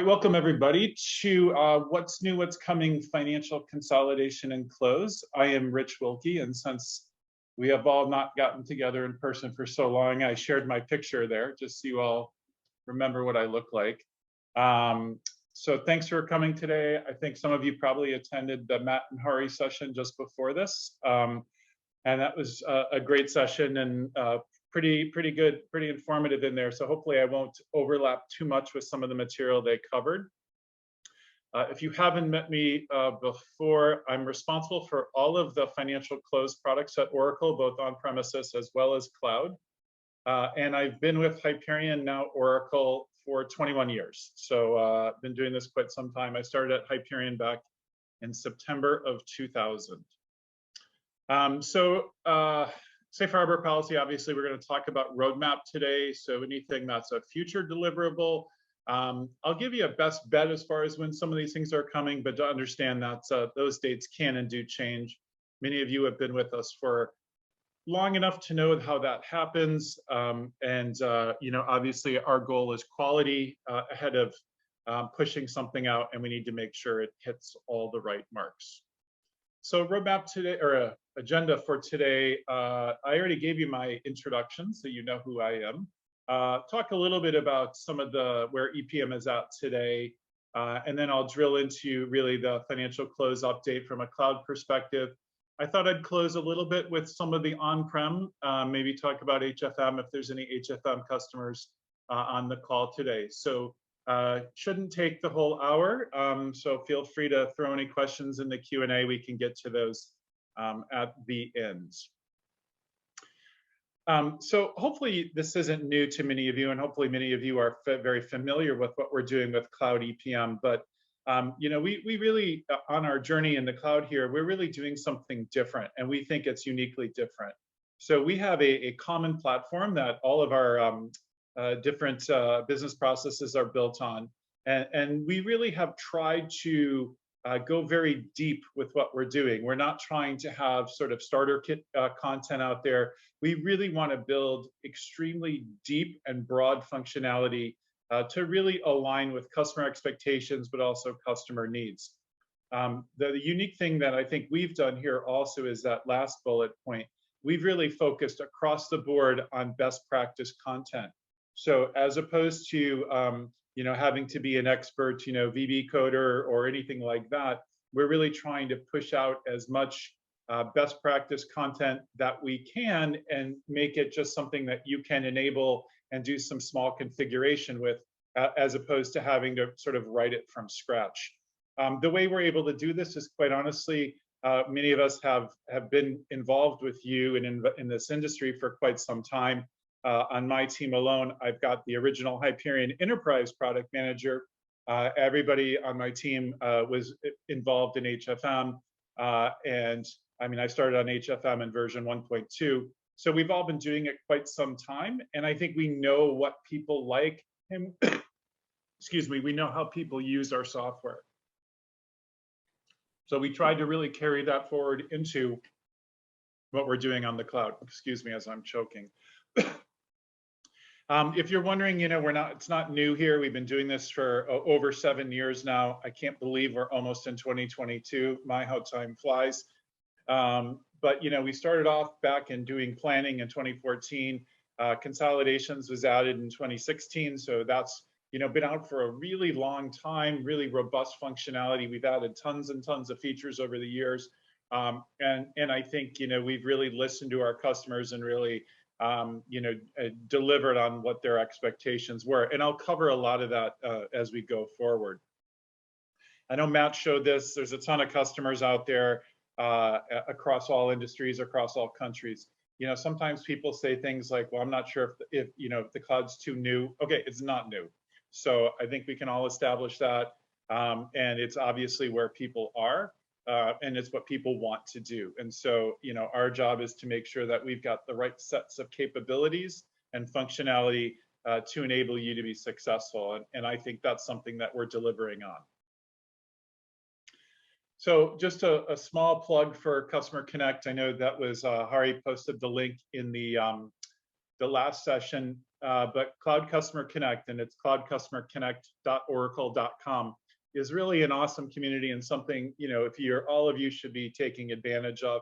All right, welcome everybody to What's New, What's Coming, Financial Consolidation and Close. I am Rich Wilkie, and since we have all not gotten together in person for so long, I shared my picture there just so you all remember what I look like. So thanks for coming today. I think some of you probably attended the Matt and Hari session just before this, and that was a great session and pretty good, pretty informative in there. So hopefully I won't overlap too much with some of the material they covered. If you haven't met me before, I'm responsible for all of the financial close products at Oracle, both on premises as well as cloud. And I've been with Hyperion, now Oracle, for 21 years. So I've been doing this quite some time. I started at Hyperion back in September of 2000. Safe harbor policy, obviously we're going to talk about roadmap today. So anything that's a future deliverable, I'll give you a best bet as far as when some of these things are coming, but to understand that those dates can and do change. Many of you have been with us for long enough to know how that happens. Obviously our goal is quality ahead of pushing something out, and we need to make sure it hits all the right marks. So roadmap today, or agenda for today, I already gave you my introduction, so you know who I am. Talk a little bit about some of where EPM is at today, and then I'll drill into really the financial close update from a cloud perspective. I thought I'd close a little bit with some of the on-prem, maybe talk about HFM if there's any HFM customers on the call today. So shouldn't take the whole hour, so feel free to throw any questions in the Q&A. We can get to those at the end. So hopefully this isn't new to many of you, and hopefully many of you are very familiar with what we're doing with cloud EPM. But we really, on our journey in the cloud here, we're really doing something different, and we think it's uniquely different. So we have a common platform that all of our different business processes are built on. And we really have tried to go very deep with what we're doing. We're not trying to have sort of starter kit content out there. We really want to build extremely deep and broad functionality to really align with customer expectations, but also customer needs. The unique thing that I think we've done here also is that last bullet point. We've really focused across the board on best practice content. So as opposed to having to be an expert, VB coder or anything like that, we're really trying to push out as much best practice content that we can and make it just something that you can enable and do some small configuration with, as opposed to having to sort of write it from scratch. The way we're able to do this is, quite honestly, many of us have been involved with you and in this industry for quite some time. On my team alone, I've got the original Hyperion Enterprise product manager. Everybody on my team was involved in HFM. And I mean, I started on HFM in version 1.2. So we've all been doing it quite some time. And I think we know what people like, and excuse me, we know how people use our software. So we tried to really carry that forward into what we're doing on the cloud. Excuse me as I'm choking. If you're wondering, it's not new here. We've been doing this for over 7 years now. I can't believe we're almost in 2022. My, how time flies. But we started off back in doing planning in 2014. Consolidations was added in 2016. So that's, been out for a really long time, really robust functionality. We've added tons and tons of features over the years. And I think, we've really listened to our customers and really delivered on what their expectations were. And I'll cover a lot of that as we go forward. I know Matt showed this. There's a ton of customers out there across all industries, across all countries. Sometimes people say things like, well, I'm not sure if the cloud's too new. Okay, it's not new. So I think we can all establish that. And it's obviously where people are. And it's what people want to do. And so, our job is to make sure that we've got the right sets of capabilities and functionality to enable you to be successful. And I think that's something that we're delivering on. So just a small plug for Customer Connect. I know that was Hari posted the link in the last session. but Cloud Customer Connect, and it's cloudcustomerconnect.oracle.com, is really an awesome community and something, if all of you should be taking advantage of.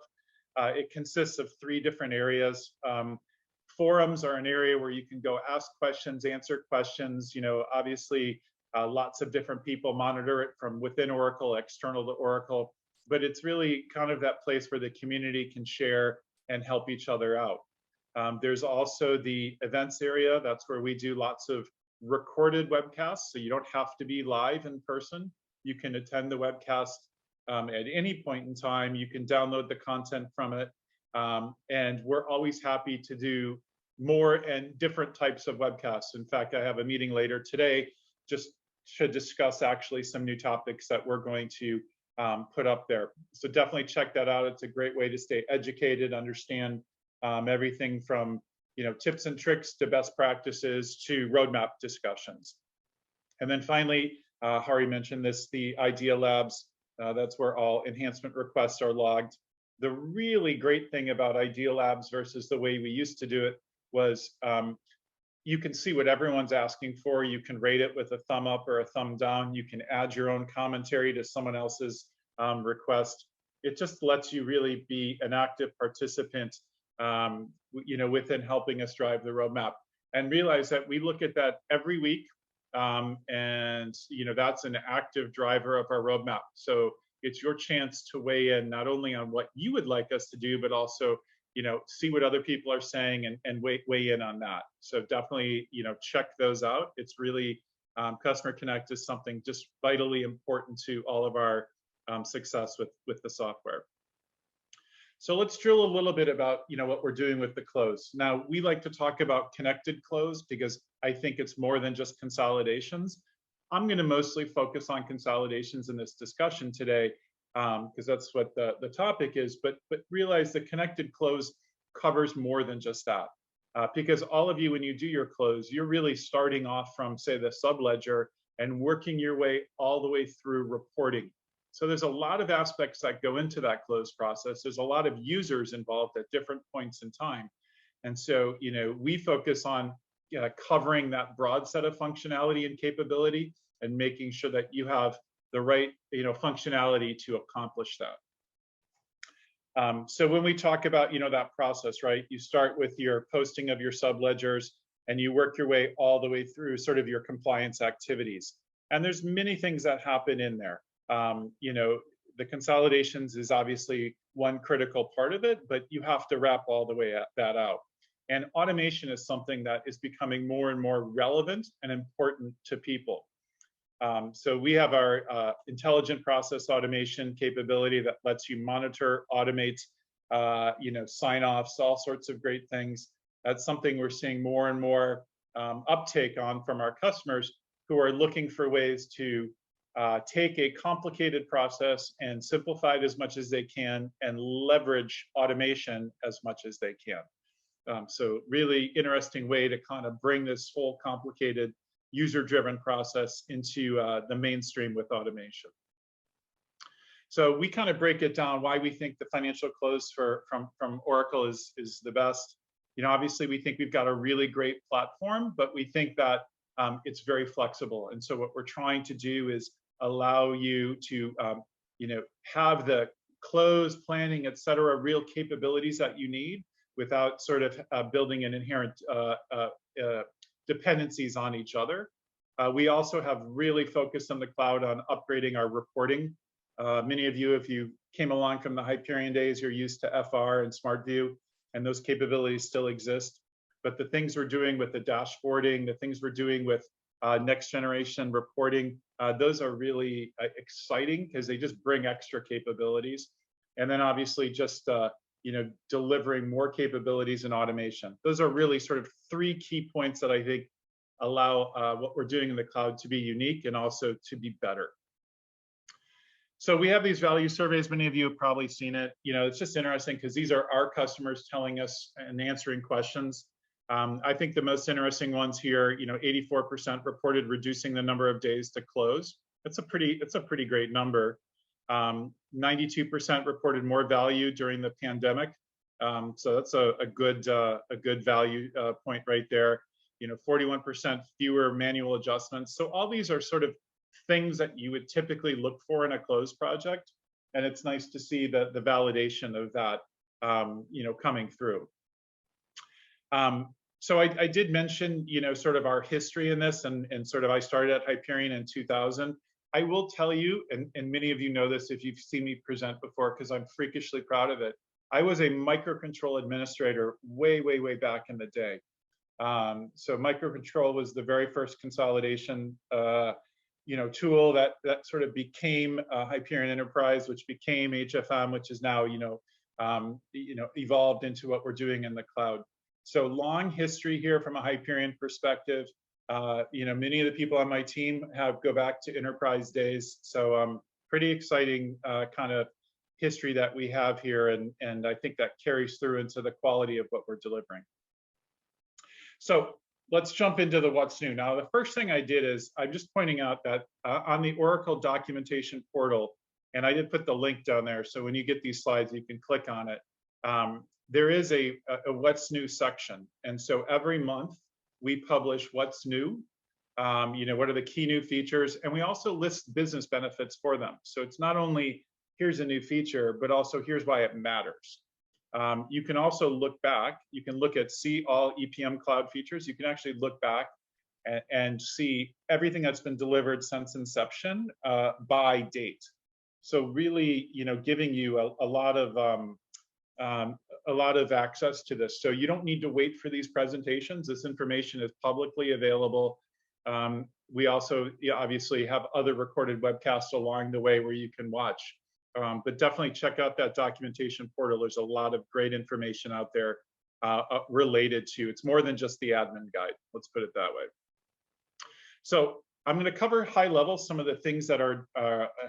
It consists of 3 different areas. Forums are an area where you can go ask questions, answer questions. Obviously, lots of different people monitor it from within Oracle, external to Oracle, but it's really kind of that place where the community can share and help each other out. There's also the events area. That's where we do lots of recorded webcasts, so you don't have to be live in person. You can attend the webcast at any point in time. You can download the content from it. And we're always happy to do more and different types of webcasts. In fact, I have a meeting later today just to discuss actually some new topics that we're going to put up there. So definitely check that out. It's a great way to stay educated, understand everything from tips and tricks to best practices to roadmap discussions. And then finally, Hari mentioned this, the Idea Labs. That's where all enhancement requests are logged. The really great thing about Idea Labs versus the way we used to do it was you can see what everyone's asking for. You can rate it with a thumb up or a thumb down. You can add your own commentary to someone else's request. It just lets you really be an active participant, within helping us drive the roadmap. And realize that we look at that every week, and that's an active driver of our roadmap. So it's your chance to weigh in not only on what you would like us to do, but also see what other people are saying and weigh in on that. So definitely check those out. It's really Customer Connect is something just vitally important to all of our success with the software. So let's drill a little bit about what we're doing with the close. Now, we like to talk about connected close because I think it's more than just consolidations. I'm going to mostly focus on consolidations in this discussion today because that's what the topic is, but realize the connected close covers more than just that. Because all of you, when you do your close, you're really starting off from, say, the subledger and working your way all the way through reporting. So there's a lot of aspects that go into that close process. There's a lot of users involved at different points in time. And so, we focus on covering that broad set of functionality and capability and making sure that you have the right, functionality to accomplish that. So when we talk about, that process, right, you start with your posting of your subledgers and you work your way all the way through sort of your compliance activities. And there's many things that happen in there. The consolidations is obviously one critical part of it, but you have to wrap all the way that out. And automation is something that is becoming more and more relevant and important to people. So we have our intelligent process automation capability that lets you monitor, automate, sign-offs, all sorts of great things. That's something we're seeing more and more uptake on from our customers who are looking for ways to take a complicated process and simplify it as much as they can and leverage automation as much as they can. So really interesting way to kind of bring this whole complicated user-driven process into the mainstream with automation. So we kind of break it down why we think the financial close from Oracle is the best. Obviously we think we've got a really great platform, but we think that it's very flexible. And so what we're trying to do is allow you to, have the close, planning, et cetera, real capabilities that you need without sort of building an inherent dependencies on each other. We also have really focused on the cloud on upgrading our reporting. Many of you, if you came along from the Hyperion days, you're used to FR and SmartView, and those capabilities still exist. But the things we're doing with the dashboarding, the things we're doing with next generation reporting, those are really exciting because they just bring extra capabilities. And then obviously just delivering more capabilities and automation. Those are really sort of 3 key points that I think allow what we're doing in the cloud to be unique and also to be better. So we have these value surveys. Many of you have probably seen it. It's just interesting because these are our customers telling us and answering questions. I think the most interesting ones here, 84% reported reducing the number of days to close. It's a pretty great number. 92% reported more value during the pandemic. So that's a good value point right there. 41% fewer manual adjustments. So all these are sort of things that you would typically look for in a closed project. And it's nice to see the validation of that, coming through. So I did mention, sort of our history in this, and sort of I started at Hyperion in 2000. I will tell you, and many of you know this if you've seen me present before, because I'm freakishly proud of it. I was a microcontrol administrator way, way, way back in the day. So microcontrol was the very first consolidation, tool that sort of became Hyperion Enterprise, which became HFM, which is now, evolved into what we're doing in the cloud. So long history here from a Hyperion perspective. Many of the people on my team go back to enterprise days. So pretty exciting kind of history that we have here. And I think that carries through into the quality of what we're delivering. So let's jump into the what's new. Now, the first thing I did is I'm just pointing out that on the Oracle documentation portal, and I did put the link down there. So when you get these slides, you can click on it. There is a what's new section. And so every month we publish what's new, what are the key new features, and we also list business benefits for them. So it's not only here's a new feature, but also here's why it matters. You can also look back. You can look at see all EPM cloud features. You can actually look back and see everything that's been delivered since inception by date. So really, giving you a lot of access to this. So you don't need to wait for these presentations. This information is publicly available. We also obviously have other recorded webcasts along the way where you can watch. But definitely check out that documentation portal. There's a lot of great information out there related to, it's more than just the admin guide. Let's put it that way. So I'm going to cover high level some of the things that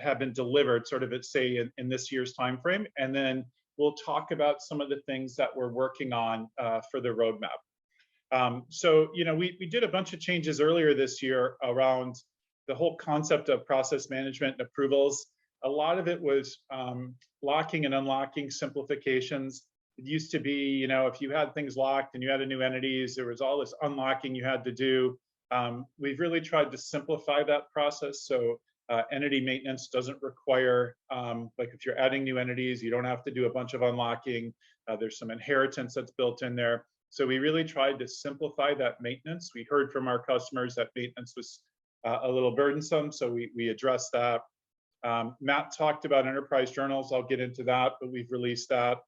have been delivered sort of at say in this year's time frame, and then we'll talk about some of the things that we're working on for the roadmap. So we did a bunch of changes earlier this year around the whole concept of process management and approvals. A lot of it was locking and unlocking simplifications. It used to be, if you had things locked and you had a new entities, there was all this unlocking you had to do. We've really tried to simplify that process. So entity maintenance doesn't require, like if you're adding new entities, you don't have to do a bunch of unlocking. There's some inheritance that's built in there. So we really tried to simplify that maintenance. We heard from our customers that maintenance was a little burdensome, so we addressed that. Matt talked about enterprise journals. I'll get into that, but we've released that.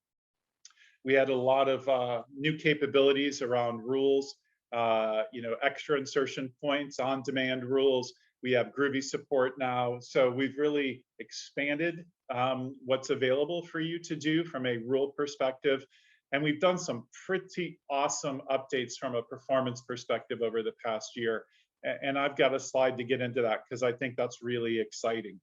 We had a lot of new capabilities around rules, extra insertion points, on-demand rules. We have Groovy support now. So we've really expanded what's available for you to do from a rule perspective. And we've done some pretty awesome updates from a performance perspective over the past year. And I've got a slide to get into that because I think that's really exciting.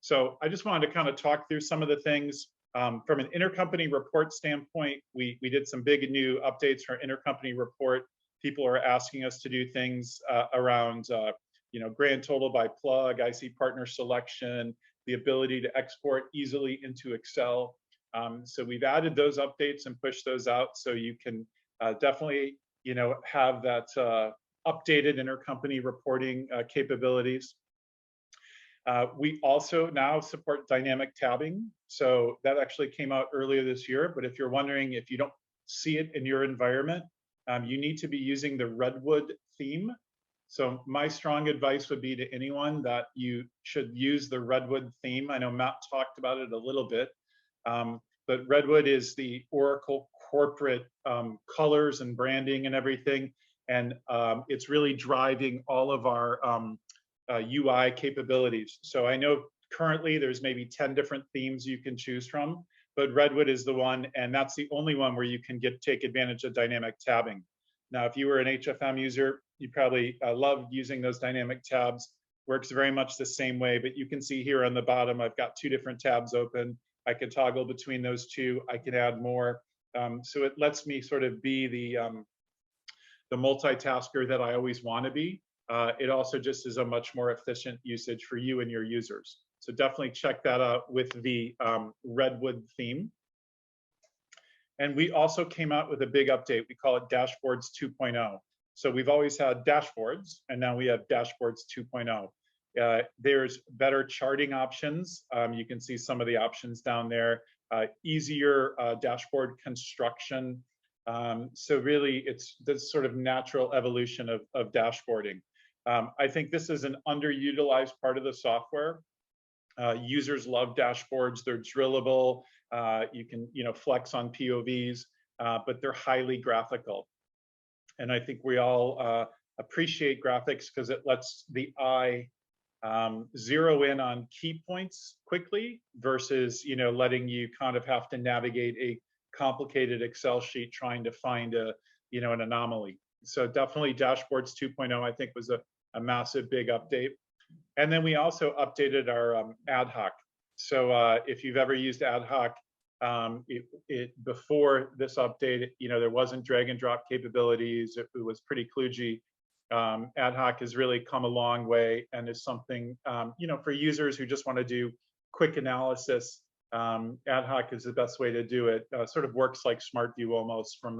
So I just wanted to kind of talk through some of the things. From an intercompany report standpoint, we did some big new updates for intercompany report. People are asking us to do things around grand total by plug, IC partner selection, the ability to export easily into Excel. So we've added those updates and pushed those out so you can definitely have that updated intercompany reporting capabilities. We also now support dynamic tabbing. So that actually came out earlier this year, but if you're wondering if you don't see it in your environment, you need to be using the Redwood theme. So my strong advice would be to anyone that you should use the Redwood theme. I know Matt talked about it a little bit, but Redwood is the Oracle corporate colors and branding and everything. And it's really driving all of our UI capabilities. So I know currently there's maybe 10 different themes you can choose from, but Redwood is the one, and that's the only one where you can take advantage of dynamic tabbing. Now, if you were an HFM user, you probably love using those dynamic tabs. Works very much the same way, but you can see here on the bottom, I've got 2 different tabs open. I can toggle between those 2. I can add more. So it lets me sort of be the multitasker that I always want to be. It also just is a much more efficient usage for you and your users. So definitely check that out with the Redwood theme. And we also came out with a big update. We call it Dashboards 2.0. So we've always had dashboards, and now we have dashboards 2.0. There's better charting options. You can see some of the options down there. Easier dashboard construction. So really, it's this sort of natural evolution of dashboarding. I think this is an underutilized part of the software. Users love dashboards. They're drillable. You can flex on POVs, but they're highly graphical. And I think we all appreciate graphics because it lets the eye zero in on key points quickly versus letting you kind of have to navigate a complicated Excel sheet trying to find an anomaly. So definitely dashboards 2.0 I think was a massive big update. And then we also updated our ad hoc. So if you've ever used ad hoc, before this update, there wasn't drag and drop capabilities. It was pretty kludgy. Ad hoc has really come a long way and is something, for users who just want to do quick analysis. Ad hoc is the best way to do it. Sort of works like Smart View almost from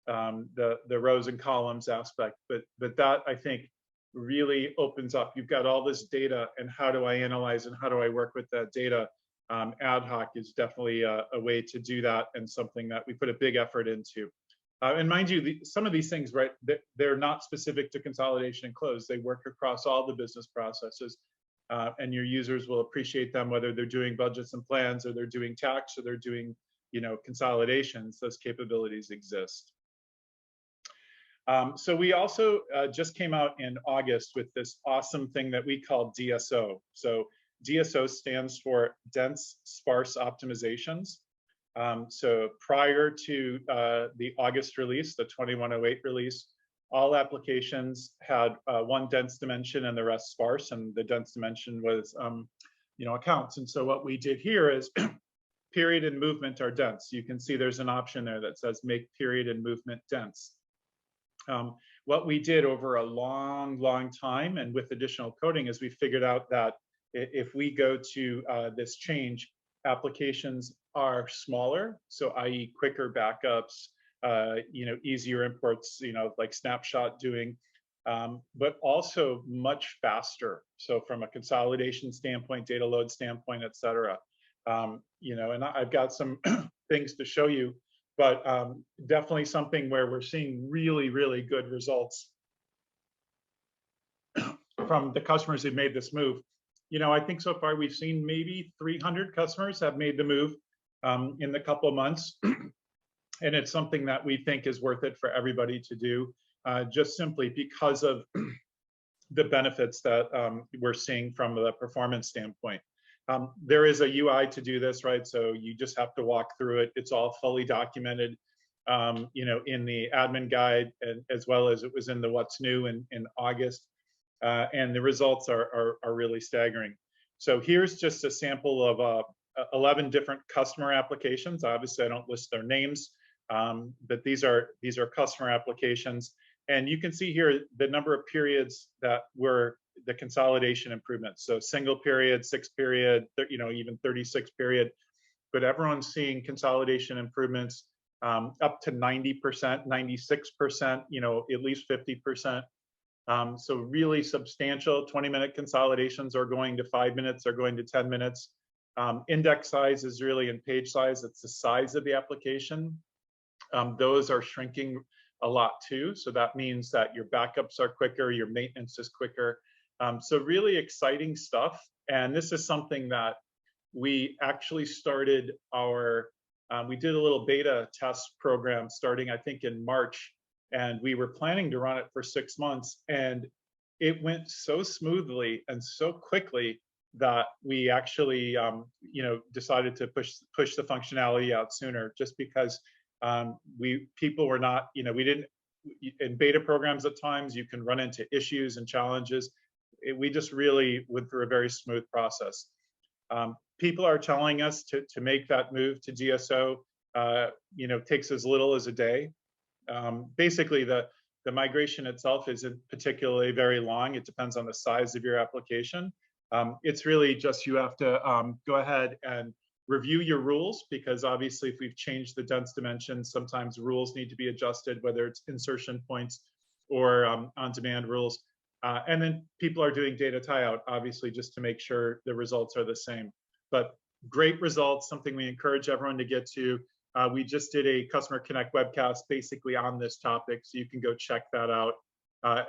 the rows and columns aspect. But that I think really opens up. You've got all this data, and how do I analyze and how do I work with that data? Ad hoc is definitely a way to do that, and something that we put a big effort into. And mind you, some of these things, right, they're not specific to consolidation and close. They work across all the business processes, and your users will appreciate them, whether they're doing budgets and plans, or they're doing tax, or they're doing, consolidations. Those capabilities exist. So we also just came out in August with this awesome thing that we call DSO. So DSO stands for dense sparse optimizations. So prior to the August release, the 2108 release, all applications had one dense dimension and the rest sparse, and the dense dimension was accounts. And so what we did here is period and movement are dense. You can see there's an option there that says make period and movement dense. What we did over a long time, and with additional coding, is we figured out that if we go to this change, applications are smaller, so i.e. quicker backups, easier imports, like snapshot doing, but also much faster. So from a consolidation standpoint, data load standpoint, et cetera. And I've got some things to show you, but definitely something where we're seeing really good results from the customers who've made this move. I think so far we've seen maybe 300 customers have made the move in the couple of months. And it's something that we think is worth it for everybody to do, just simply because of the benefits that we're seeing from the performance standpoint. There is a UI to do this, right? So you just have to walk through it. It's all fully documented, in the admin guide, and as well as it was in the what's new in August. And the results are really staggering. So here's just a sample of 11 different customer applications. Obviously, I don't list their names, but these are customer applications. And you can see here the number of periods that were the consolidation improvements. So single period, 6 period, even 36 period. But everyone's seeing consolidation improvements up to 90%, 96%, at least 50%. So really substantial. 20-minute consolidations are going to 5 minutes, are going to 10 minutes. Index size is really in page size. It's the size of the application. Those are shrinking a lot too. So that means that your backups are quicker, your maintenance is quicker. So really exciting stuff. And this is something that we actually started we did a little beta test program starting, I think, in March. And we were planning to run it for 6 months. And it went so smoothly and so quickly that we actually, decided to push the functionality out sooner, just because people were not, we didn't, in beta programs at times, you can run into issues and challenges. We just really went through a very smooth process. People are telling us to make that move to DSO, takes as little as a day. Basically, the migration itself isn't particularly very long. It depends on the size of your application. It's really just you have to go ahead and review your rules, because obviously if we've changed the dense dimensions, sometimes rules need to be adjusted, whether it's insertion points or on-demand rules. And then people are doing data tie-out, obviously, just to make sure the results are the same. But great results, something we encourage everyone to get to. We just did a Customer Connect webcast basically on this topic, so you can go check that out.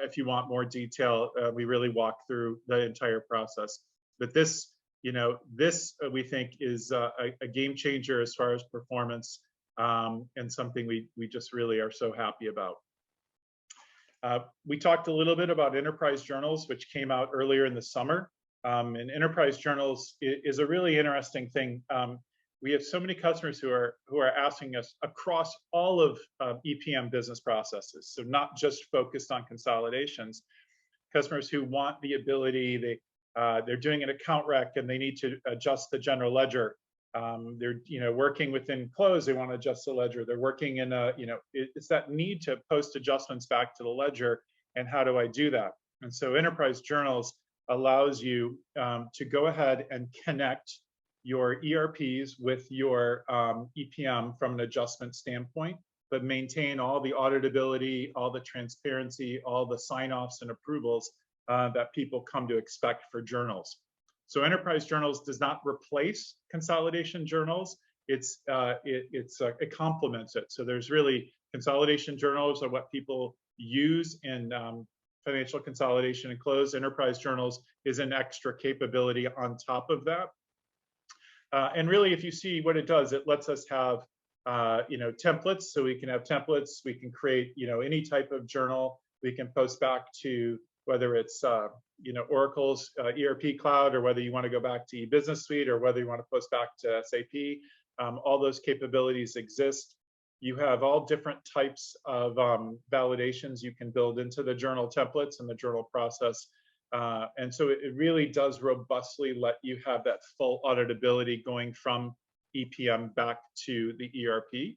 If you want more detail, we really walk through the entire process. But this, we think is a game changer as far as performance, and something we just really are so happy about. We talked a little bit about enterprise journals, which came out earlier in the summer. And enterprise journals is a really interesting thing. We have so many customers who are asking us across all of EPM business processes, so not just focused on consolidations. Customers who want the ability, they're doing an account rec and they need to adjust the general ledger. They're working within close, they want to adjust the ledger. They're working in it's that need to post adjustments back to the ledger, and how do I do that? And so enterprise journals allows you to go ahead and connect your ERPs with your EPM from an adjustment standpoint, but maintain all the auditability, all the transparency, all the sign-offs and approvals that people come to expect for journals. So enterprise journals does not replace consolidation journals. It complements it. So there's really consolidation journals are what people use in financial consolidation and close. Enterprise journals is an extra capability on top of that. And really, if you see what it does, it lets us have templates. So we can have templates. We can create any type of journal. We can post back to whether it's Oracle's ERP cloud, or whether you want to go back to eBusiness Suite, or whether you want to post back to SAP. All those capabilities exist. You have all different types of validations you can build into the journal templates and the journal process. And so it really does robustly let you have that full auditability going from EPM back to the ERP,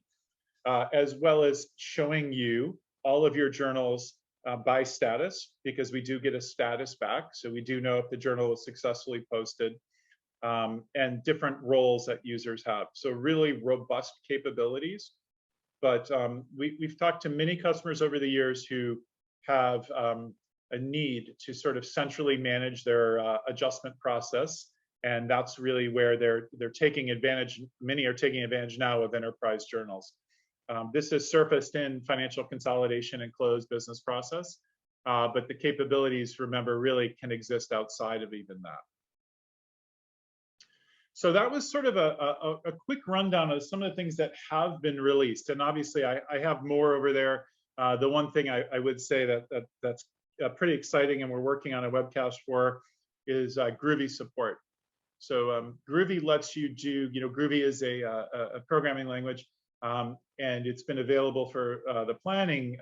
as well as showing you all of your journals by status, because we do get a status back. So we do know if the journal is successfully posted, and different roles that users have. So really robust capabilities. But we've talked to many customers over the years who have a need to sort of centrally manage their adjustment process. And that's really where they're taking advantage. Many are taking advantage now of enterprise journals. This is surfaced in financial consolidation and close business process, but the capabilities, remember, really can exist outside of even that. So that was sort of a quick rundown of some of the things that have been released. And obviously, I have more over there. The one thing I would say that's pretty exciting, and we're working on a webcast for, is Groovy support. So Groovy lets you do, Groovy is a programming language, and it's been available for the planning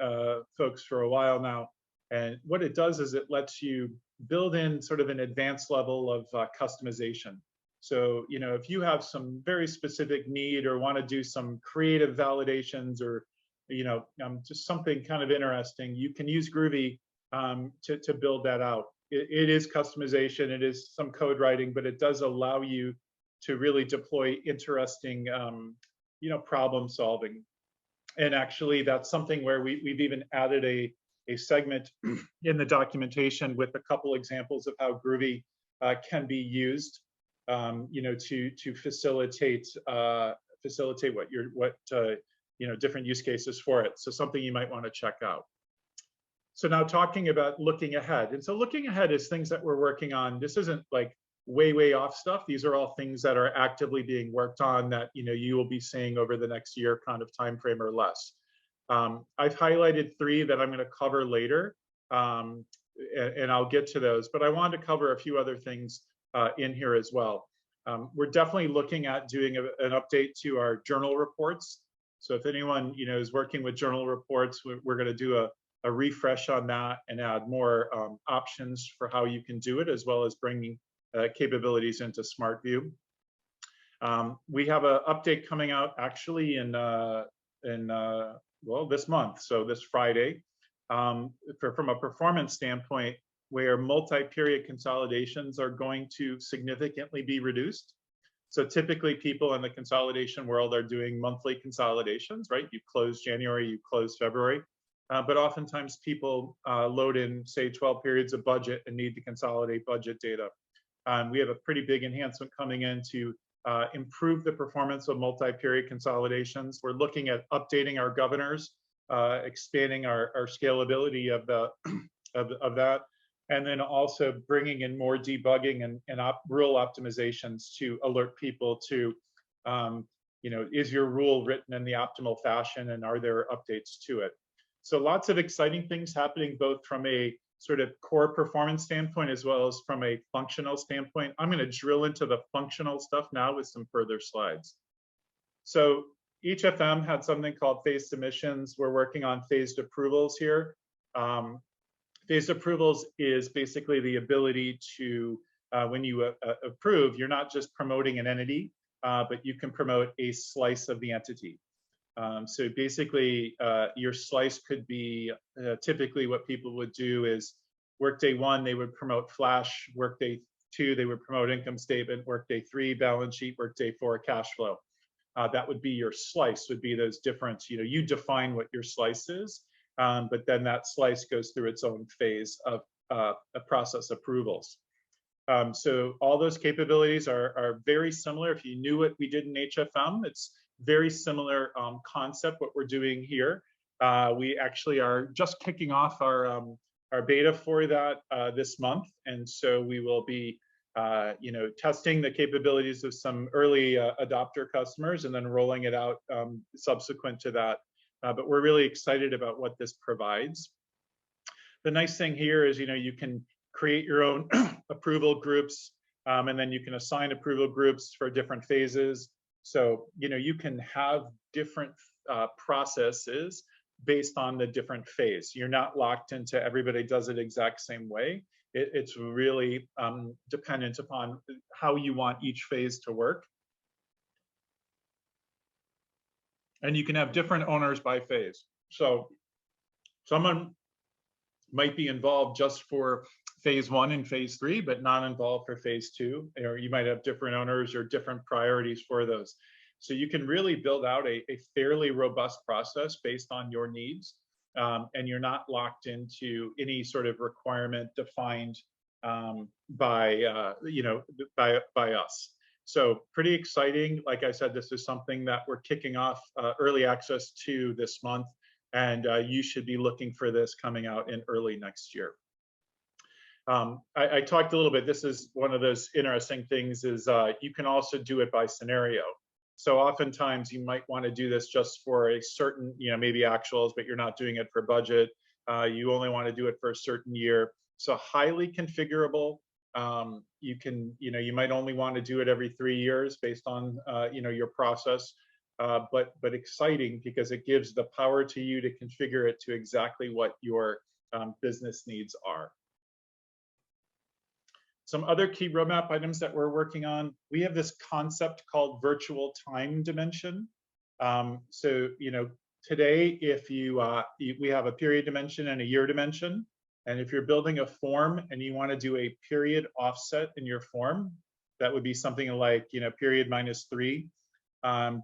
folks for a while now. And what it does is it lets you build in sort of an advanced level of customization. So, if you have some very specific need or want to do some creative validations, or, just something kind of interesting, you can use Groovy to build that out. It is customization, it is some code writing, but it does allow you to really deploy interesting, problem solving. And actually, that's something where we've even added a segment in the documentation with a couple examples of how Groovy can be used, to facilitate different use cases for it. So something you might want to check out. So now talking about looking ahead. And so looking ahead is things that we're working on. This isn't like way off stuff. These are all things that are actively being worked on that you will be seeing over the next year kind of time frame or less. I've highlighted 3 that I'm going to cover later, and I'll get to those. But I wanted to cover a few other things in here as well. We're definitely looking at doing an update to our journal reports. So if anyone is working with journal reports, we're going to do a refresh on that and add more options for how you can do it, as well as bringing capabilities into SmartView. We have an update coming out actually in this month, so this Friday, from a performance standpoint, where multi-period consolidations are going to significantly be reduced. So typically people in the consolidation world are doing monthly consolidations, right? You close January, you close February. But oftentimes people load in, say, 12 periods of budget and need to consolidate budget data. We have a pretty big enhancement coming in to improve the performance of multi-period consolidations. We're looking at updating our governors, expanding our scalability of that, and then also bringing in more debugging and rule optimizations to alert people to, is your rule written in the optimal fashion, and are there updates to it? So lots of exciting things happening, both from a sort of core performance standpoint as well as from a functional standpoint. I'm going to drill into the functional stuff now with some further slides. So each FM had something called phased submissions. We're working on phased approvals here. Phased approvals is basically the ability to, when you approve, you're not just promoting an entity, but you can promote a slice of the entity. So basically, your slice could be typically what people would do is Workday 1, they would promote Flash, Workday 2, they would promote income statement, Workday 3, balance sheet, Workday 4, cash flow. That would be your slice, would be those different, you define what your slice is, but then that slice goes through its own phase of a process approvals. So all those capabilities are very similar. If you knew what we did in HFM, it's very similar concept, what we're doing here. We actually are just kicking off our beta for that this month. And so we will be testing the capabilities of some early adopter customers and then rolling it out subsequent to that. But we're really excited about what this provides. The nice thing here is, you can create your own approval groups, and then you can assign approval groups for different phases. So, you can have different processes based on the different phase. You're not locked into everybody does it exact same way. It's really dependent upon how you want each phase to work. And you can have different owners by phase. So someone might be involved just for phase 1 and phase 3, but not involved for phase 2, or you might have different owners or different priorities for those. So you can really build out a fairly robust process based on your needs, and you're not locked into any sort of requirement defined by us. So pretty exciting. Like I said, this is something that we're kicking off early access to this month, and you should be looking for this coming out in early next year. I talked a little bit, this is one of those interesting things is you can also do it by scenario. So oftentimes you might want to do this just for a certain, maybe actuals, but you're not doing it for budget. You only want to do it for a certain year. So highly configurable. You can, you might only want to do it every 3 years based on, your process. But exciting because it gives the power to you to configure it to exactly what your business needs are. Some other key roadmap items that we're working on. We have this concept called virtual time dimension. So, today, if we have a period dimension and a year dimension, and if you're building a form and you want to do a period offset in your form, that would be something like, period -3.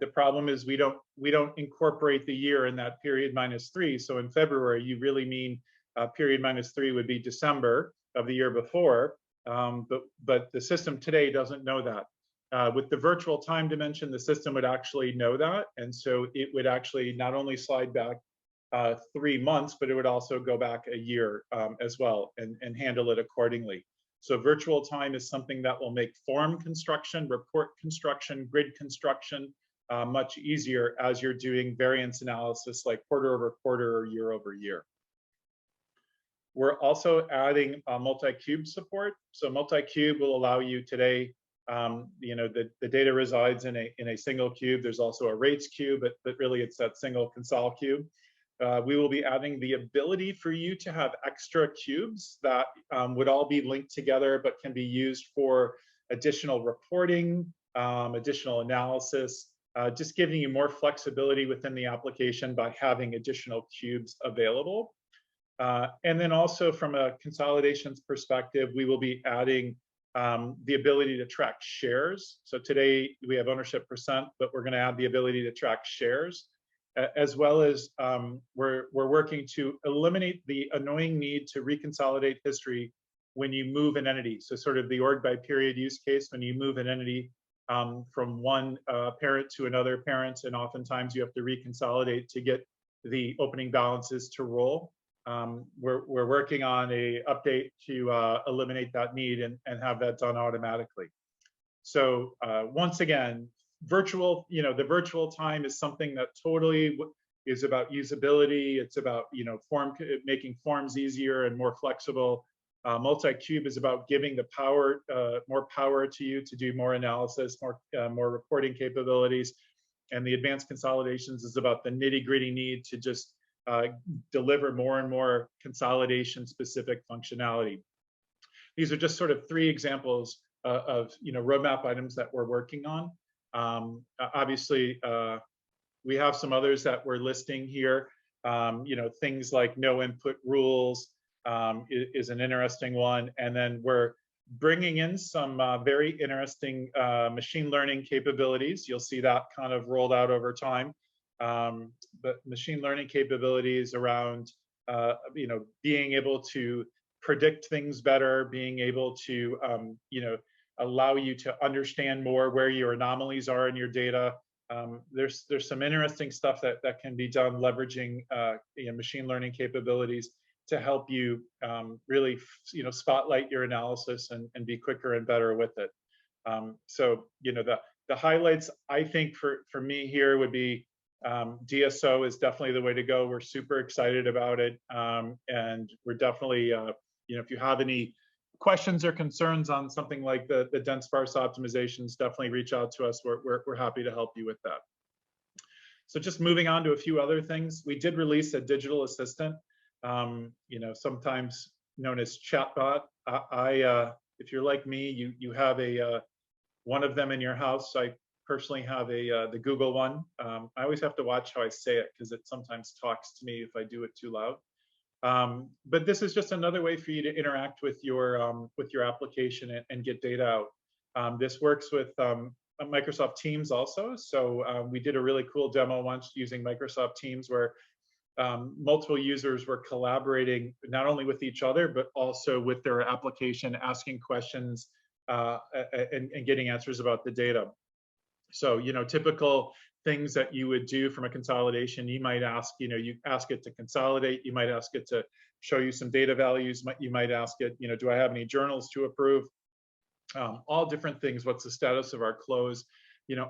The problem is we don't incorporate the year in that period -3. So in February, you really mean period -3 would be December of the year before. But the system today doesn't know that. With the virtual time dimension, the system would actually know that. And so it would actually not only slide back 3 months, but it would also go back a year as well and handle it accordingly. So virtual time is something that will make form construction, report construction, grid construction much easier as you're doing variance analysis like quarter over quarter or year over year. We're also adding multi-cube support. So multi-cube will allow you today, the data resides in a single cube. There's also a rates cube, but really it's that single consol cube. We will be adding the ability for you to have extra cubes that would all be linked together, but can be used for additional reporting, additional analysis, just giving you more flexibility within the application by having additional cubes available. And then also from a consolidations perspective, we will be adding the ability to track shares. So today we have ownership %, but we're going to add the ability to track shares. as well as we're working to eliminate the annoying need to reconsolidate history when you move an entity. So sort of the org by period use case, when you move an entity from one parent to another parent, and oftentimes you have to reconsolidate to get the opening balances to roll. We're working on a update to eliminate that need and have that done automatically. So once again, the virtual time is something that totally is about usability. It's about, making forms easier and more flexible. Multi-cube is about giving the power, more power to you to do more analysis, more reporting capabilities. And the advanced consolidations is about the nitty-gritty need to just deliver more and more consolidation-specific functionality. These are just sort of 3 examples of roadmap items that we're working on. Obviously, we have some others that we're listing here. Things like no input rules is an interesting one, and then we're bringing in some very interesting machine learning capabilities. You'll see that kind of rolled out over time. But machine learning capabilities around being able to predict things better, being able to allow you to understand more where your anomalies are in your data. There's some interesting stuff that can be done leveraging machine learning capabilities to help you really spotlight your analysis and be quicker and better with it. So the highlights I think for me here would be DSO is definitely the way to go. We're super excited about it, and we're definitely if you have any questions or concerns on something like the dense sparse optimizations, definitely reach out to us. We're happy to help you with that. So just moving on to a few other things, we did release a digital assistant, sometimes known as chatbot. If you're like me, you have one of them in your house. I personally have the Google one. I always have to watch how I say it because it sometimes talks to me if I do it too loud. But this is just another way for you to interact with your application and get data out. This works with Microsoft Teams also. So we did a really cool demo once using Microsoft Teams where multiple users were collaborating not only with each other, but also with their application, asking questions and getting answers about the data. So, typical things that you would do from a consolidation, you might ask, you ask it to consolidate, you might ask it to show you some data values, you might ask it, do I have any journals to approve? All different things. What's the status of our close?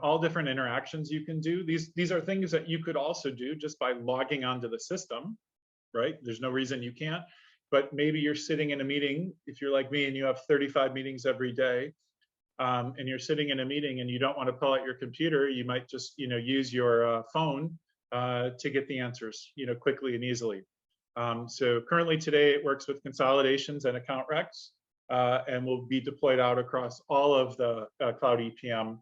All different interactions you can do. These are things that you could also do just by logging onto the system, right? There's no reason you can't, but maybe you're sitting in a meeting, if you're like me and you have 35 meetings every day, and you're sitting in a meeting and you don't want to pull out your computer, you might just use your phone to get the answers quickly and easily. So currently today it works with consolidations and account recs, and will be deployed out across all of the cloud EPM.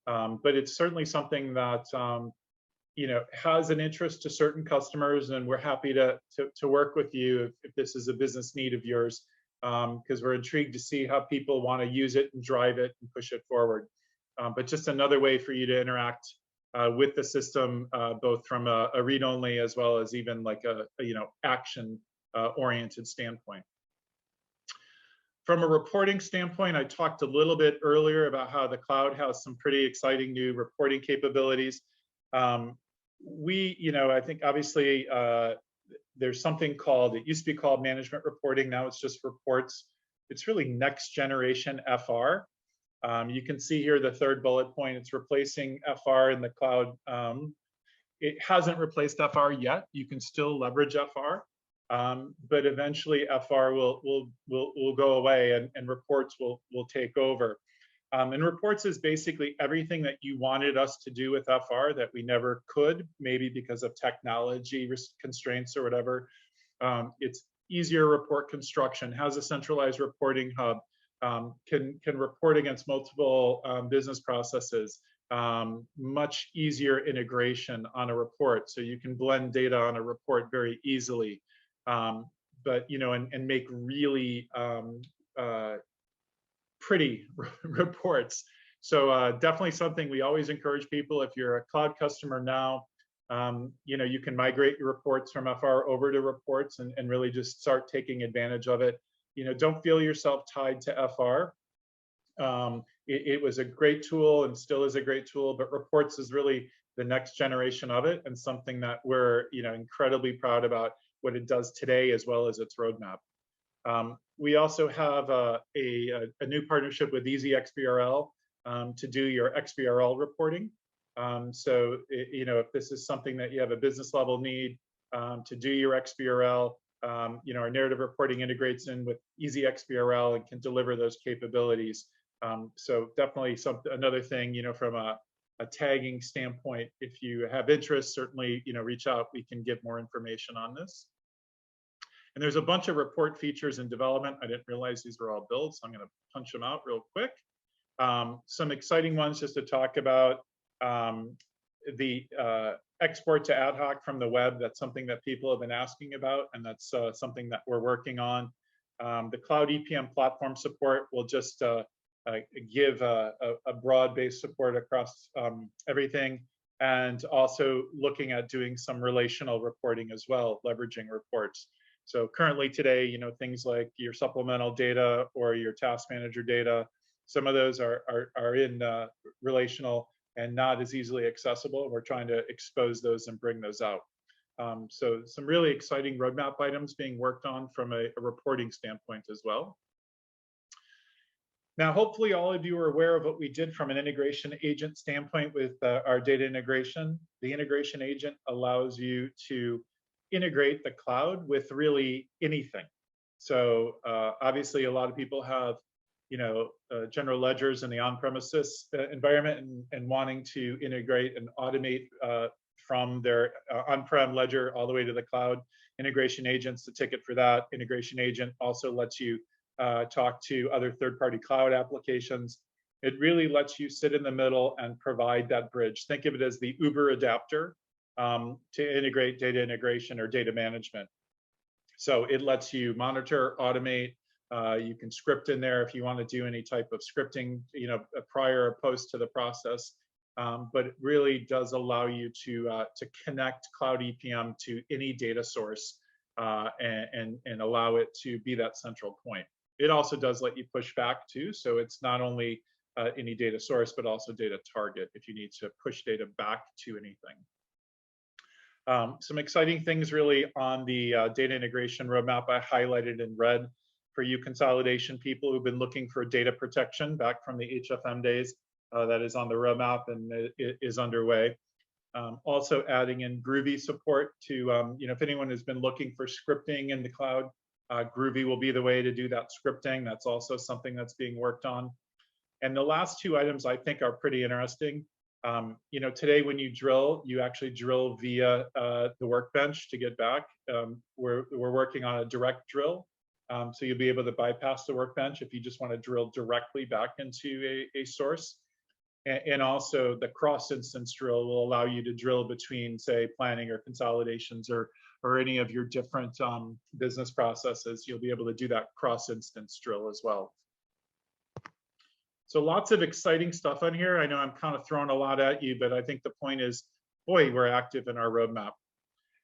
But it's certainly something that has an interest to certain customers, and we're happy to work with you if this is a business need of yours, because we're intrigued to see how people want to use it and drive it and push it forward. But just another way for you to interact with the system, both from a read-only as well as even like a action oriented standpoint. From a reporting standpoint, I talked a little bit earlier about how the cloud has some pretty exciting new reporting capabilities. I think obviously there's something called, it used to be called management reporting, now it's just reports. It's really next generation FR. You can see here the third bullet point, it's replacing FR in the cloud. It hasn't replaced FR yet. You can still leverage FR. But eventually FR will go away and reports will take over. And reports is basically everything that you wanted us to do with FR that we never could, maybe because of technology constraints or whatever. It's easier report construction, has a centralized reporting hub, can report against multiple business processes, much easier integration on a report. So you can blend data on a report very easily. But and make really pretty reports. So definitely something we always encourage people. If you're a cloud customer now, You can migrate your reports from FR over to reports and really just start taking advantage of it. Don't feel yourself tied to FR. It was a great tool and still is a great tool, but reports is really the next generation of it, and something that we're incredibly proud about what it does today as well as its roadmap. We also have a new partnership with Easy XBRL to do your XBRL reporting. So if this is something that you have a business level need to do your XBRL, our narrative reporting integrates in with Easy XBRL and can deliver those capabilities. So definitely another thing, from a tagging standpoint, if you have interest, certainly, reach out. We can give more information on this. And there's a bunch of report features in development. I didn't realize these were all builds, so I'm going to punch them out real quick. Some exciting ones just to talk about. The export to ad hoc from the web, that's something that people have been asking about, and that's something that we're working on. The Cloud EPM platform support will just give a broad-based support across everything, and also looking at doing some relational reporting as well, leveraging reports. So currently today, things like your supplemental data or your task manager data, some of those are in relational and not as easily accessible. We're trying to expose those and bring those out. So some really exciting roadmap items being worked on from a reporting standpoint as well. Now, hopefully all of you are aware of what we did from an integration agent standpoint with our data integration. The integration agent allows you to integrate the cloud with really anything. So obviously a lot of people have general ledgers in the on-premises environment and wanting to integrate and automate from their on-prem ledger all the way to the cloud. Integration agent's the ticket for that. Integration agent also lets you talk to other third-party cloud applications. It really lets you sit in the middle and provide that bridge. Think of it as the Uber adapter to integrate data integration or data management. So it lets you monitor, automate. You can script in there if you want to do any type of scripting, prior or post to the process. But it really does allow you to connect Cloud EPM to any data source and allow it to be that central point. It also does let you push back too. So it's not only any data source, but also data target if you need to push data back to anything. Some exciting things really on the data integration roadmap I highlighted in red for you consolidation people who've been looking for data protection back from the HFM days. That is on the roadmap and it is underway. Also adding in Groovy support to, if anyone has been looking for scripting in the cloud, Groovy will be the way to do that scripting. That's also something that's being worked on. And the last two items I think are pretty interesting. Today when you drill, you actually drill via the workbench to get back. We're working on a direct drill. So you'll be able to bypass the workbench if you just want to drill directly back into a source. And also the cross-instance drill will allow you to drill between, say, planning or consolidations or any of your different business processes. You'll be able to do that cross-instance drill as well. So lots of exciting stuff on here. I know I'm kind of throwing a lot at you, but I think the point is, boy, we're active in our roadmap.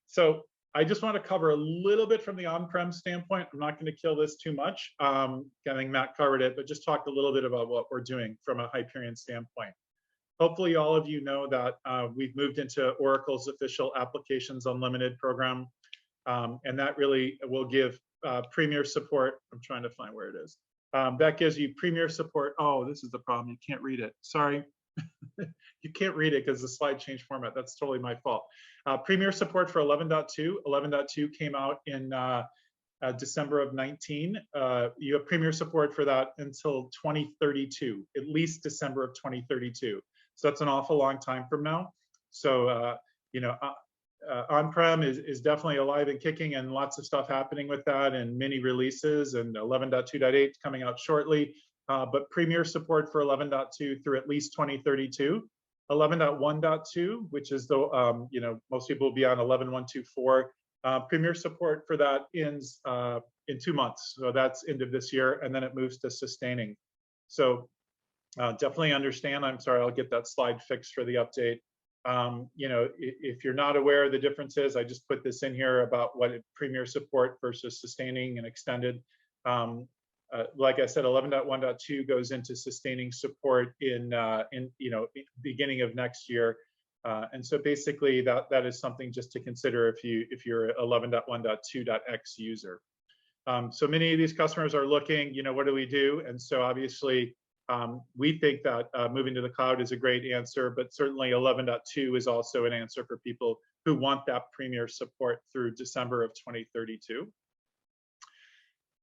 So I just want to cover a little bit from the on-prem standpoint. I'm not going to kill this too much. I think Matt covered it, but just talk a little bit about what we're doing from a Hyperion standpoint. Hopefully all of you know that we've moved into Oracle's official Applications Unlimited program. And that really will give premier support. I'm trying to find where it is. That gives you premier support. Oh, this is the problem. You can't read it. Sorry. You can't read it because the slide changed format. That's totally my fault. Premier support for 11.2. 11.2 came out in December of 19. You have premier support for that until 2032, at least December of 2032. So that's an awful long time from now. So, on-prem is definitely alive and kicking and lots of stuff happening with that and mini releases and 11.2.8 coming out shortly. But premier support for 11.2 through at least 2032. 11.1.2, which is the, most people will be on 11.1.2.4. Premier support for that ends in 2 months. So that's end of this year, and then it moves to sustaining. So definitely understand. I'm sorry, I'll get that slide fixed for the update. If you're not aware of the differences, I just put this in here about what premier support versus sustaining and extended. Like I said, 11.1.2 goes into sustaining support in beginning of next year. And so basically that is something just to consider if you're 11.1.2.x user. So many of these customers are looking, what do we do? And so obviously we think that moving to the cloud is a great answer, but certainly 11.2 is also an answer for people who want that premier support through December of 2032.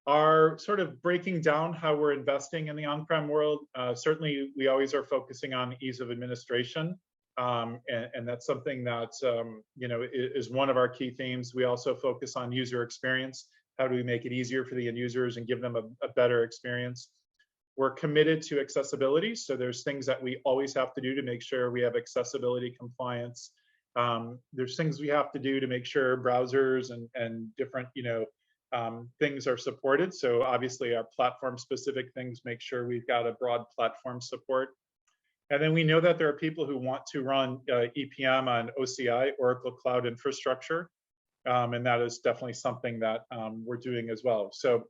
Are sort of breaking down how we're investing in the on-prem world. Certainly, we always are focusing on ease of administration, and that's something that is one of our key themes. We also focus on user experience. How do we make it easier for the end users and give them a better experience? We're committed to accessibility, so there's things that we always have to do to make sure we have accessibility compliance. There's things we have to do to make sure browsers and different things are supported. So obviously our platform specific things make sure we've got a broad platform support. And then we know that there are people who want to run EPM on OCI, Oracle Cloud Infrastructure. And that is definitely something that we're doing as well. So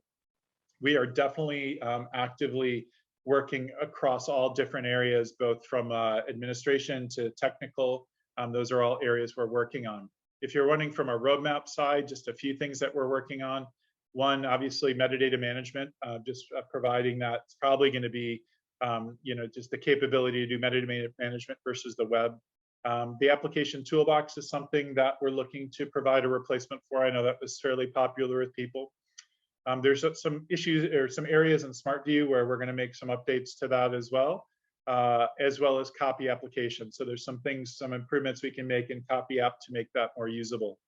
we are definitely actively working across all different areas, both from administration to technical. Those are all areas we're working on. If you're running from a roadmap side, just a few things that we're working on. One, obviously, metadata management, just providing that's probably going to be, just the capability to do metadata management versus the web. The application toolbox is something that we're looking to provide a replacement for. I know that was fairly popular with people. There's some issues or some areas in SmartView where we're going to make some updates to that as well as copy application. So there's some things, some improvements we can make in copy app to make that more usable.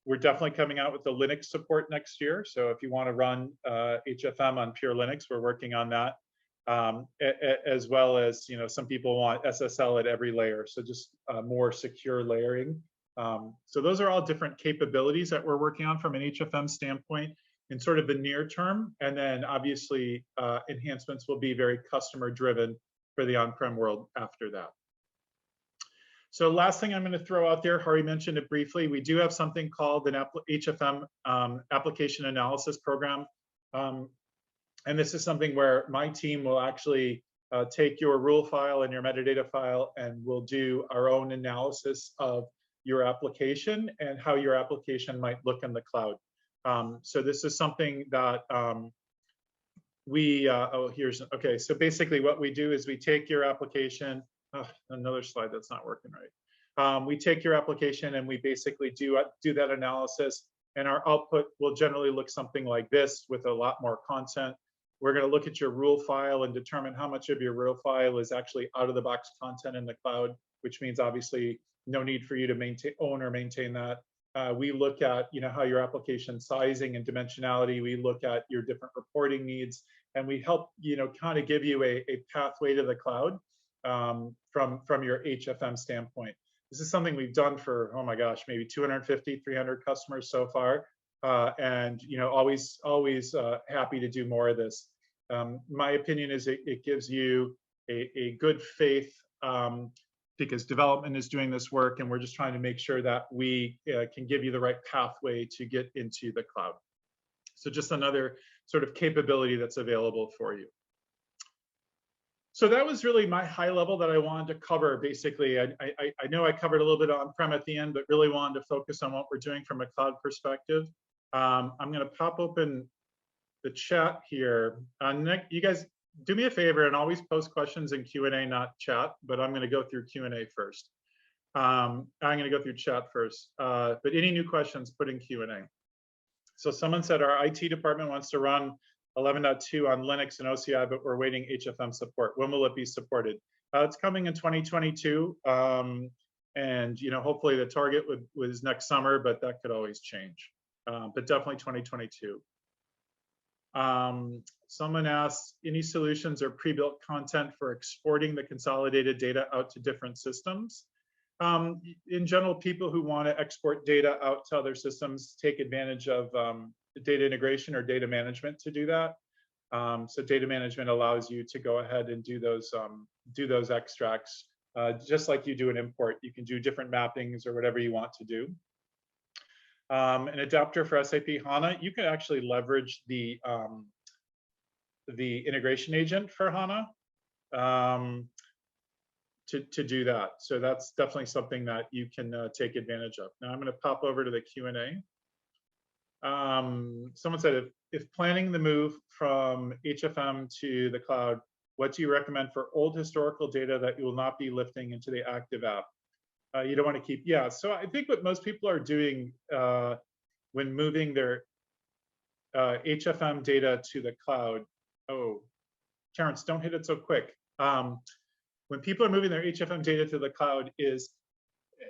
We're definitely coming out with the Linux support next year. So if you want to run HFM on pure Linux, we're working on that. As well as, some people want SSL at every layer. So just more secure layering. So those are all different capabilities that we're working on from an HFM standpoint in sort of the near term. And then obviously enhancements will be very customer driven for the on-prem world after that. So last thing I'm going to throw out there, Hari mentioned it briefly, we do have something called an HFM application analysis program. And this is something where my team will actually take your rule file and your metadata file, and we'll do our own analysis of your application and how your application might look in the cloud. So this is something that okay, so basically what we do is we take your application, another slide that's not working right. We take your application and we basically do that analysis, and our output will generally look something like this with a lot more content. We're going to look at your rule file and determine how much of your rule file is actually out of the box content in the cloud, which means obviously no need for you to own or maintain that. We look at how your application sizing and dimensionality. We look at your different reporting needs, and we help kind of give you a pathway to the cloud from your HFM standpoint. This is something we've done for, oh my gosh, maybe 250, 300 customers so far, and always happy to do more of this. My opinion is it gives you a good faith, because development is doing this work, and we're just trying to make sure that we can give you the right pathway to get into the cloud. So just another sort of capability that's available for you. So that was really my high level that I wanted to cover. Basically, I know I covered a little bit on-prem at the end, but really wanted to focus on what we're doing from a cloud perspective. I'm going to pop open the chat here. Nick, you guys do me a favor and always post questions in Q&A, not chat, but I'm going to go through Q&A first. I'm going to go through chat first, but any new questions, put in Q&A. So someone said our IT department wants to run 11.2 on Linux and OCI, but we're waiting HFM support. When will it be supported? It's coming in 2022, and hopefully the target was next summer, but that could always change. But definitely 2022. Someone asked, any solutions or pre-built content for exporting the consolidated data out to different systems? In general, people who want to export data out to other systems take advantage of data integration or data management to do that. So data management allows you to go ahead and do those extracts just like you do an import. You can do different mappings or whatever you want to do. An adapter for SAP HANA, you can actually leverage the integration agent for HANA to do that. So that's definitely something that you can take advantage of. Now I'm going to pop over to the Q&A. Someone said, if planning the move from HFM to the cloud, what do you recommend for old historical data that you will not be lifting into the active app? You don't want to keep, yeah. So I think what most people are doing when moving their HFM data to the cloud, oh, Terrence, don't hit it so quick. When people are moving their HFM data to the cloud,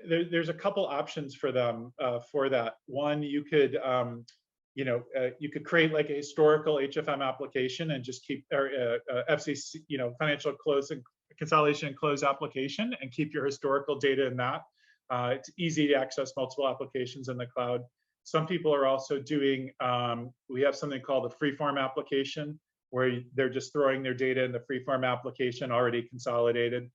there's a couple options for them for that. One, you could you could create like a historical HFM application and just keep FCC, financial close and consolidation and close application, and keep your historical data in that. It's easy to access multiple applications in the cloud. Some people are also doing, we have something called the freeform application, where they're just throwing their data in the freeform application already consolidated.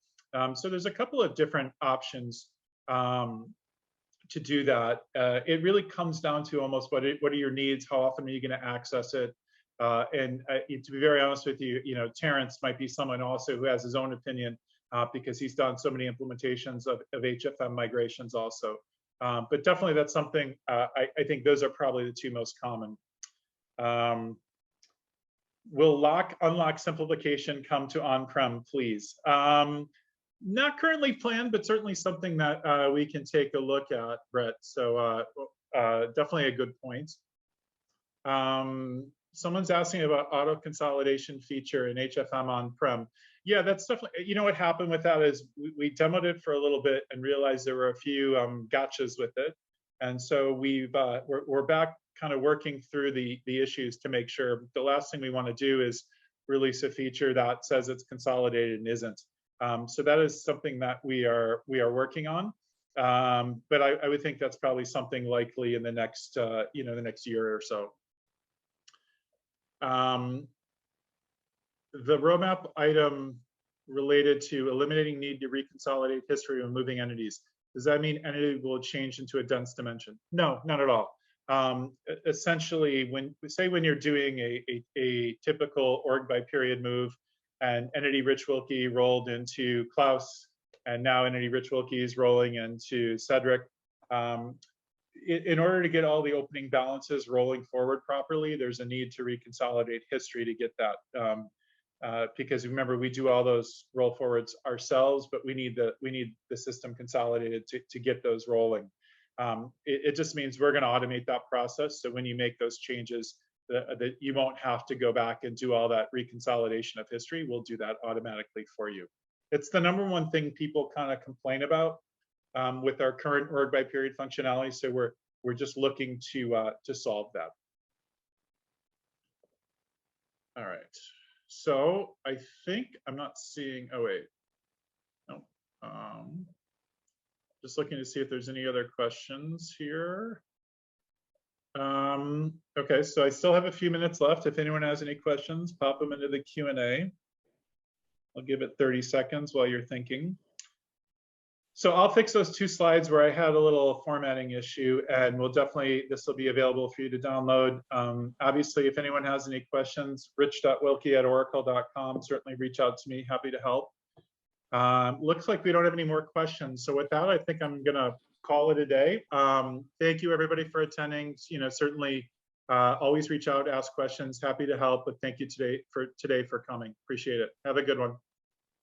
So there's a couple of different options to do that. It really comes down to almost what are your needs, how often are you going to access it, and to be very honest with you, Terrence might be someone also who has his own opinion because he's done so many implementations of HFM migrations also. But definitely that's something, I think those are probably the two most common. Will unlock simplification come to on-prem, please? Not currently planned, but certainly something that we can take a look at, Brett. So definitely a good point. Someone's asking about auto consolidation feature in HFM on-prem. Yeah, that's definitely, what happened with that is we demoed it for a little bit and realized there were a few gotchas with it. And so we're back kind of working through the issues to make sure. The last thing we want to do is release a feature that says it's consolidated and isn't. So that is something that we are working on. But I would think that's probably something likely in the next the next year or so. The roadmap item related to eliminating need to reconsolidate history when moving entities. Does that mean entity will change into a dense dimension? No, not at all. Essentially, when you're doing a typical org by period move, and entity Rich Wilkie rolled into Klaus, and now entity Rich Wilkie is rolling into Cedric. In order to get all the opening balances rolling forward properly, there's a need to reconsolidate history to get that. Because remember, we do all those roll forwards ourselves, but we need the system consolidated to get those rolling. It just means we're going to automate that process. So when you make those changes, that you won't have to go back and do all that reconsolidation of history. We'll do that automatically for you. It's the #1 thing people kind of complain about with our current org by period functionality. So we're just looking to solve that. All right. So I think I'm not seeing. Oh wait. No. Just looking to see if there's any other questions here. Okay, so I still have a few minutes left. If anyone has any questions, pop them into the Q&A. I'll give it 30 seconds while you're thinking. So I'll fix those 2 slides where I had a little formatting issue, and this will be available for you to download. Obviously, if anyone has any questions, rich.wilkie@oracle.com, certainly reach out to me, happy to help. Looks like we don't have any more questions. So with that, I think I'm gonna call it a day. Thank you everybody for attending. Certainly always reach out, ask questions, happy to help, but thank you today for coming. Appreciate it. Have a good one.